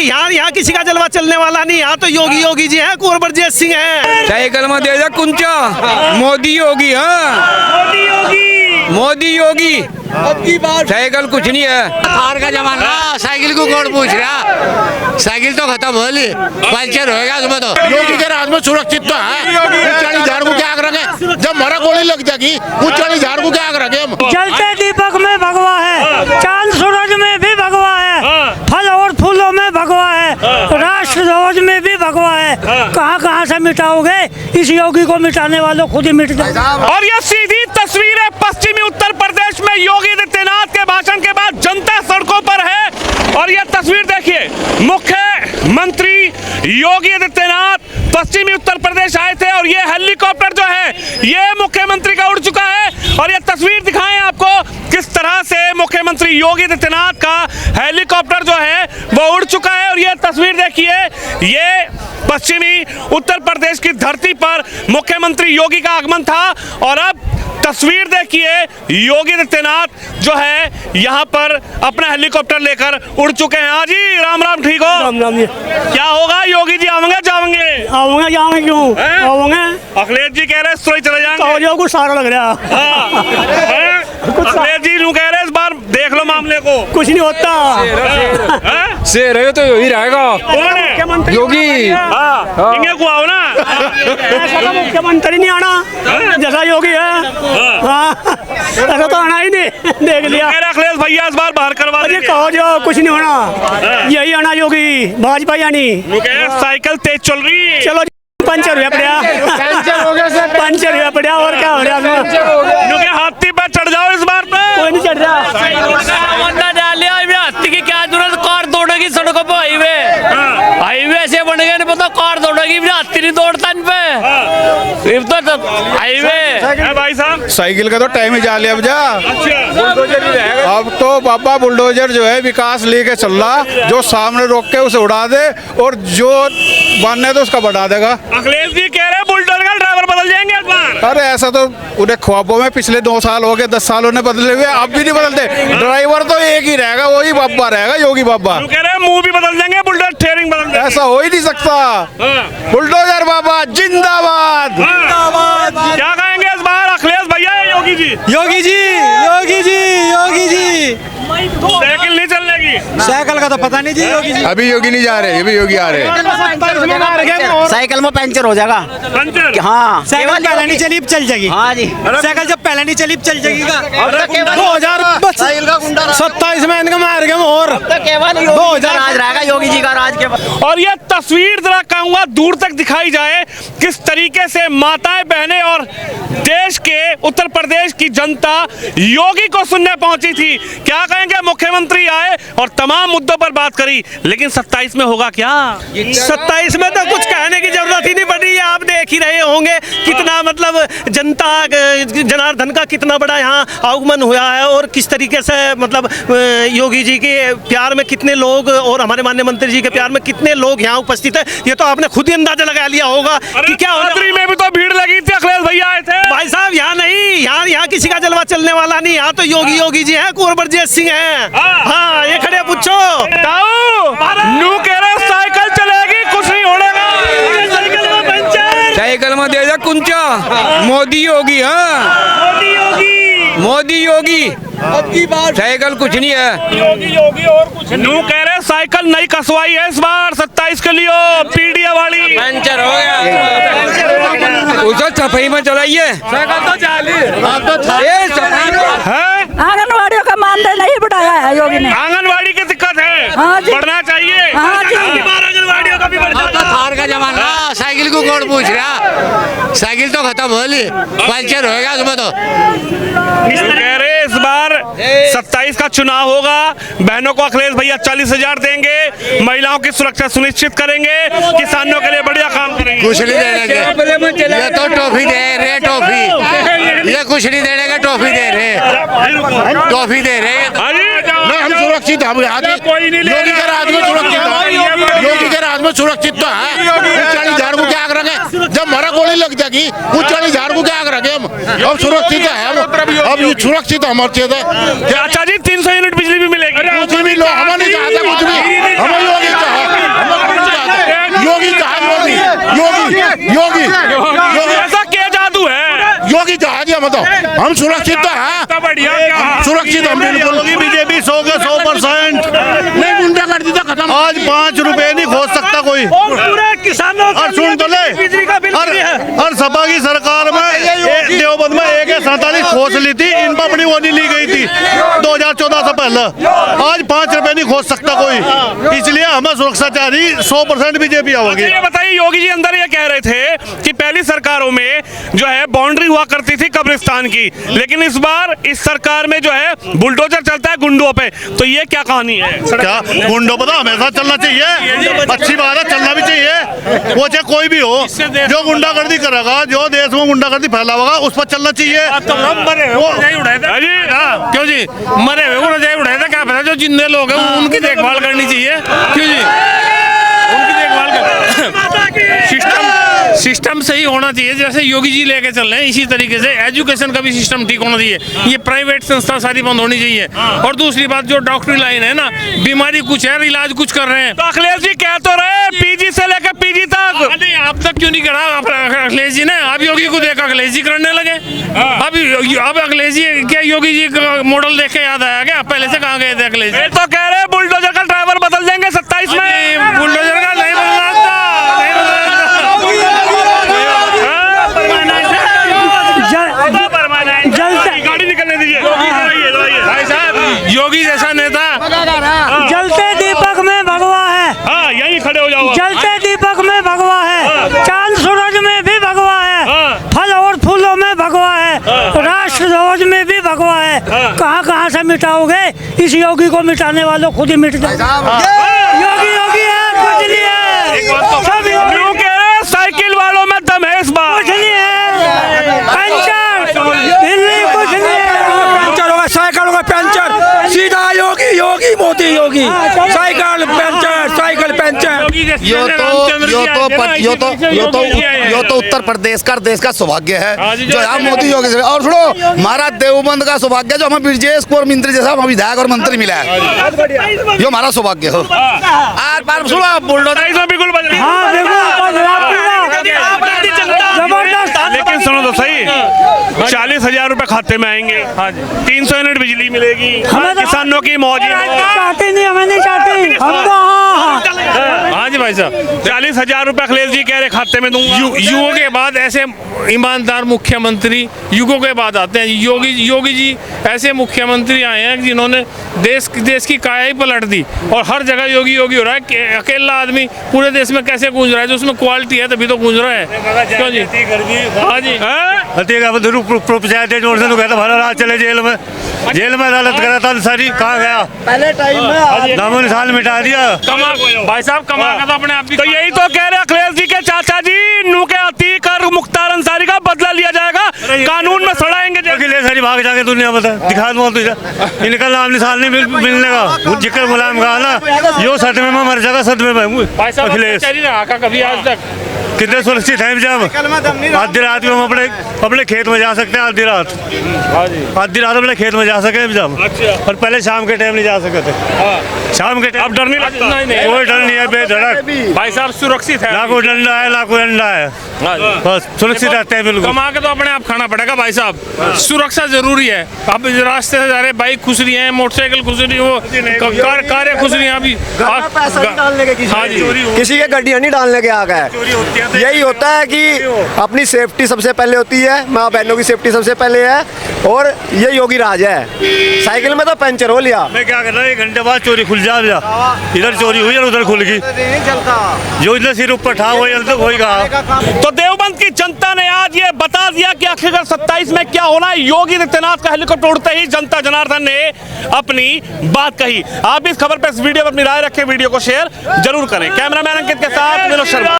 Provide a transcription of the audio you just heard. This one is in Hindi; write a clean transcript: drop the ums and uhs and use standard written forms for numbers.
यहाँ किसी का जलवा चलने वाला नहीं। यहाँ तो योगी योगी जी हैं, कुंवर ब्रजेश सिंह हैं। साइकिल में दे दे कुंचा, मोदी योगी। हाँ मोदी योगी, साइकिल कुछ नहीं है। थार का जमाना, साइकिल को कौन पूछ रहा? साइकिल तो खत्म हो ली, पंचर होएगा उसमें। तो योगी के राज में सुरक्षित तो है। झाड़ को क्या आग रखे, जब मरा गोली लग जाएगी उच्चाणी झाड़ को क्या आग रखे हम। जलते दीपक में भगवा है, चांद सूरज में भी भगवा है, फल और फूलों में भगवा है, राष्ट्र ध्वज में भी भगवा है। कहाँ से मिटाओगे? इस योगी को मिटाने वालों खुद ही मिट जाए। और ये सीधी तस्वीर है पश्चिमी उत्तर प्रदेश में योगी आदित्यनाथ के भाषण के बाद जनता सड़कों पर है। और ये तस्वीर देखिए, मुख्यमंत्री योगी आदित्यनाथ पश्चिमी उत्तर प्रदेश आए थे और ये हेलीकॉप्टर जो है ये मुख्यमंत्री का उड़ चुका है। और ये तस्वीर दिखाएं आपको किस तरह से मुख्यमंत्री योगी आदित्यनाथ का हेलीकॉप्टर जो है वो उड़ चुका है। और ये तस्वीर देखिए, ये पश्चिमी उत्तर प्रदेश की धरती पर मुख्यमंत्री योगी का आगमन था। और अब तस्वीर देखिए, योगी आदित्यनाथ जो है यहाँ पर अपना हेलीकॉप्टर लेकर उड़ चुके हैं। हाँ जी, राम राम, ठीक हो? राम राम जी। क्या होगा, योगी जी आवेंगे जावेंगे? आऊंगा जाऊंगा, क्यों आऊंगा? अखिलेश जी कह रहे हैं चले जाएंगे। तो कुछ सारा लग रहा। अखिलेश जी रू कह रहे इस बार देख लो मामले को, कुछ नहीं होता। शेर है तो यही रहेगा। कौन है? योगी। इन्हें को आओ ना, मुख्यमंत्री नहीं आना जैसा योगी है। ऐसा तो आना ही नहीं, देख लिया। अखिलेश भैया इस बार बाहर करवा देंगे। कहो जो कुछ नहीं होना, यही आना योगी, भाजपा यानी। साइकिल तेज चल रही है। चलो पंचर हुआ पड़ा, पंचर हुआ पड़ा, और क्या हो रहा? हाथी पर चढ़ जाओ इस बार तो। कोई नहीं चढ़ रहा। हाथी की क्या जरूरत, कार दौड़ेगी सड़कों पे। हाईवे ऐसे बन गए, पता कार दौड़ेगी, हाथी नहीं दौड़ता इन पे। तो हाईवे भाई साहब, साइकिल का तो टाइम ही जा लिया अब जा। अच्छा, अब तो बाबा बुलडोजर जो है विकास लेके चल रहा, जो सामने रोक के उसे उड़ा दे और जो बनना है तो उसका बढ़ा देगा। अखिलेश जी कह रहे हैं बुलडोजर का ड्राइवर बदल जाएंगे इस बार। अरे ऐसा तो उन्हें ख्वाबों में पिछले 2 साल हो गए, 10 साल उन्हें बदले हुए, अब भी नहीं बदलते। ड्राइवर तो एक ही रहेगा, वही बाबा रहेगा, योगी बाबा। कह रहे हैं मुंह भी बदल जाएंगे, बुलडोजर स्टीयरिंग बदल जाएंगे। ऐसा हो ही नहीं सकता। बुलडोजर बाबा जिंदाबाद। क्या कहेंगे इस बार अखिलेश भैया या योगी जी? योगी जी, योगी जी, योगी जी। साइकिल नहीं चलेगी। साइकिल का तो पता नहीं जी। योगी जी अभी योगी नहीं जा रहे, अभी योगी आ रहे। साइकिल में पंचर हो जाएगा। पंचर? हाँ, साइकिल पहले नहीं चली, चल जाएगी। हाँ जी, साइकिल जब पहले नहीं चली, चल जाएगी। 2027 में इनका मार गए और 2000 राज रहेगा योगी जी का राज के बाद। और ये तस्वीर जरा कहूंगा दूर तक दिखाई जाए, किस तरीके से माताएं बहनें और देश के उत्तर प्रदेश की जनता योगी को सुनने पहुंची थी। क्या कहेंगे, मुख्यमंत्री आए और तमाम मुद्दों पर बात करी, लेकिन 27 में होगा क्या? 27 में तो कुछ कहने की जरूरत ही नहीं पड़ रही है। आप देख ही रहे होंगे कितना मतलब जनता जनार्दन का कितना बड़ा यहाँ आगमन हुआ है और किस तरीके से मतलब योगी जी के प्यार में कितने लोग और हमारे माननीय मंत्री जी के प्यार में कितने लोग यहाँ उपस्थित है। ये तो आपने खुद ही अंदाजा लगा लिया होगा कि क्या में भी तो भीड़ लगी थी, अखिलेश भैया आए थे। भाई साहब यहाँ नहीं, यहाँ किसी का जलवा चलने वाला नहीं। यहाँ तो योगी योगी जी हैं, कुंवर ब्रजेश सिंह हैं। हाँ, ये खड़े पूछो। नू कह रहे साइकिल चलेगी, कुछ नहीं होगा। साइकिल में दे दे कुंचा, मोदी योगी। हाँ मोदी योगी, साइकिल कुछ नहीं है। योगी और कुछ नू कह रहे साइकिल नई कसवाई है इस बार 27 के लिए, पीडीए वाली। पंचर हो गया, उसे सफाई में चलाइए। साइकिल तो चाली है। आंगनवाड़ियों का मानदेय नहीं बढ़ाया है योगी ने। आंगनवाड़ी की दिक्कत है। हाँ जी। बढ़ना चाहिए। हाँ जी। आंगनवाड़ियों का भी बढ़ना चाहिए। थार का जमाना, साइकिल को कौन पूछ रहा? साइकिल तो खत्म हो ली, पंचर होएगा उसमें। तो कह रहे इस बार 27 का चुनाव होगा, बहनों को अखिलेश भैया 40,000 देंगे, महिलाओं की सुरक्षा सुनिश्चित करेंगे, किसानों के लिए बढ़िया काम करेंगे। कुछ नहीं देने, ये तो टॉफी दे रहे, टॉफी। ये कुछ नहीं देने का, टॉफी दे रहे, टॉफी दे रहे। हम सुरक्षित, हम योगी के राज में सुरक्षित है, योगी के राज में सुरक्षित तो है। उच्चाणी झाड़ को क्या आग रखे, जब मरा गोली लग जाएगी उच्चाणी झाड़ को क्या आग रखे हम। अब सुरक्षित है, अब ये सुरक्षित हमारे अच्छा जी, 300 यूनिट बिजली भी मिलेगी। कुछ भी लो, हम नहीं चाहते कुछ भी, हम योगी चाहते। योगी योगी ऐसा क्या जादू है? योगी जहाज है मतलब हम सुरक्षित तो हैं, बढ़िया हम सुरक्षित हम बिल्कुल। बीजेपी 100% नहीं गुंडागर्दी तो खत्म। आज 5 रुपए नहीं खोज सकता कोई। और पूरे किसानों और सुन तो ले, बिजली का बिल फ्री है। और सपा की सरकार में देवबंद में 147 खोज ली थी, इन पर अपनी वो नहीं ली गई थी 2014 से पहले। आज 5 रुपए नहीं खोज सकता कोई, इसलिए हमें सुरक्षा चाहिए। 100% बीजेपी आओगी। ये बताइए, योगी जी अंदर ये कह रहे थे कि पहली सरकारों में जो है बाउंड्री हुआ करती थी कब्रिस्तान की, लेकिन इस बार इस सरकार में जो है बुलडोजर चलता है गुंडों पे। तो ये क्या कहानी है? क्या गुंडों पर तो हमेशा चलना चाहिए, अच्छी बात है, चलना भी चाहिए। वो चाहे कोई भी हो, जो गुंडागर्दी करेगा, जो देश में गुंडागर्दी फैलाएगा, उस पर चलना चाहिए। क्यों जी मरे हुए को रजाई उड़ाया था, क्या पता जो जिंदे लोग हैं उनकी देखभाल करनी चाहिए। क्यों जी उनकी देखभाल कर सिस्टम सही होना चाहिए, जैसे योगी जी लेके चल रहे हैं इसी तरीके से एजुकेशन का भी सिस्टम ठीक होना चाहिए। ये प्राइवेट संस्था सारी बंद होनी चाहिए। और दूसरी बात जो डॉक्टरी लाइन है ना, बीमारी कुछ है इलाज कुछ कर रहे हैं। तो अखिलेश जी कह तो रहे पीजी से लेकर पीजी तक। नहीं अब तक क्यों नहीं करा अखिलेश जी ने? अब योगी को देखा अखिलेश जी करने लगे। अब अखिलेश जी क्या योगी जी का मॉडल देख के याद आया क्या? पहले से कहाँ गए थे अखिलेश जी? तो कह रहे बुलडोजर का ड्राइवर बदल देंगे 27 में। बुलडोजर का नहीं बदलना गाड़ी निकलने दीजिए। भाई साहब योगी जैसा नेता जलते दीपक में भगवा है। हाँ यहीं खड़े हो जाओ। जलते दीपक में भगवा है, चांद सूरज में भी भगवा है, फल और फूलों में भगवा है, राष्ट्र ध्वज में भी भगवा है। कहाँ कहाँ से मिटाओगे? इस योगी को मिटाने वालों खुद ही मिट जाओ। योगी योगी है, कुछ नहीं है। सब यूं कह रहे साइकिल वालों में दम है इस बार। कुछ नहीं है, पंचर दिल्ली कुछ नहीं है। पंचर होगा, साइकिल होगा पंचर, सीधा Yogi Yogi Modi Yogi, cycle puncture cycle puncture. यो तो उत्तर प्रदेश का देश का सौभाग्य है जो यहाँ मोदी योगी से। और सुनो, हमारा देवबंद का सौभाग्य जो हमें ब्रजेश कौर मंत्री जैसा हमें विधायक और मंत्री मिला है, यो हमारा सौभाग्य हो। आज बार सुनो बुलडोजर बिल्कुल हाँ जबरदस्त। लेकिन सुनो तो सही, 40,000 रुपए खाते में आएंगे। 300 यूनिट बिजली मिलेगी, किसानों की मौज। चाहते नहीं, हमें नहीं चाहते हम तो। हाँ जी भाई साहब 40,000 रुपए अखिलेश जी कह रहे खाते में दूंगा। युगों के बाद ऐसे ईमानदार मुख्यमंत्री युगों के बाद आते हैं। योगी जी ऐसे मुख्यमंत्री आए हैं जिन्होंने देश की काया ही पलट दी। और हर जगह योगी योगी हो रहा है। अकेला आदमी पूरे देश में कैसे गूंज रहा है? जो उसमें क्वालिटी है तभी तो गूंज रहा है। क्यों जी? हाँ जी चले जेल में अदालत करा था सारी, कहाँ गया? पहले टाइम में नामो निशान मिटा दिया। भाई साहब कमा का तो अपने आप तो यही तो कह रहे अखिलेश जी के चाचा जी, नू के अतीक और मुख्तार अंसारी का बदला लिया जाएगा, कानून में सड़ाएंगे। अखिलेश सारी भाग जाके दुनिया बता दिखा दूँ तुझे, इनका नाम निशान नहीं मिलने का। जिक्र मुलायम कहा ना, यो सदमे में मर जाएगा, सदमे में अखिलेश। कभी आज तक कितने सुरक्षित हैं जब आधी रात में हम अपने खेत में जा सकते हैं। आधी रात अपने खेत में जा सके जब। और पहले शाम के टाइम नहीं जा सकते थे। शाम के टाइम अब डर नहीं लगता? कोई डर नहीं है, बेधड़क। भाई साहब सुरक्षित है। लाखों डंडा है, लाखों डंडा है, बस सुरक्षित रहते हैं बिल्कुल। कमा के तो अपने आप खाना पड़ेगा भाई साहब। सुरक्षा जरूरी है। अब रास्ते से जा रहे बाइक खुश रही है, मोटरसाइकिल खुश रही, वो कारें खुश रही है। अभी हाँ जी, किसी के गड्डियां नहीं डालने के आ गए। यही होता है कि अपनी सेफ्टी सबसे पहले होती है, माँ बहनों की सेफ्टी सबसे पहले है। और ये योगी राज है। साइकिल में तो पंचर हो लिया। मैं क्या कर रहा हूँ, 1 घंटे बाद चोरी खुल जा। इधर चोरी हुई और उधर खुल गई। जो इधर सिर ऊपर था वही कहा। तो देवबंद की जनता ने आज ये बता दिया कि आखिरकार 27 में क्या होना है। योगी आदित्यनाथ का हेलीकॉप्टर उड़ते ही जनता जनार्दन ने अपनी बात कही। आप इस खबर पर, इस वीडियो पर अपनी राय रखें, वीडियो को शेयर जरूर करें। कैमरामैन अंकित के साथ विनोद शर्मा।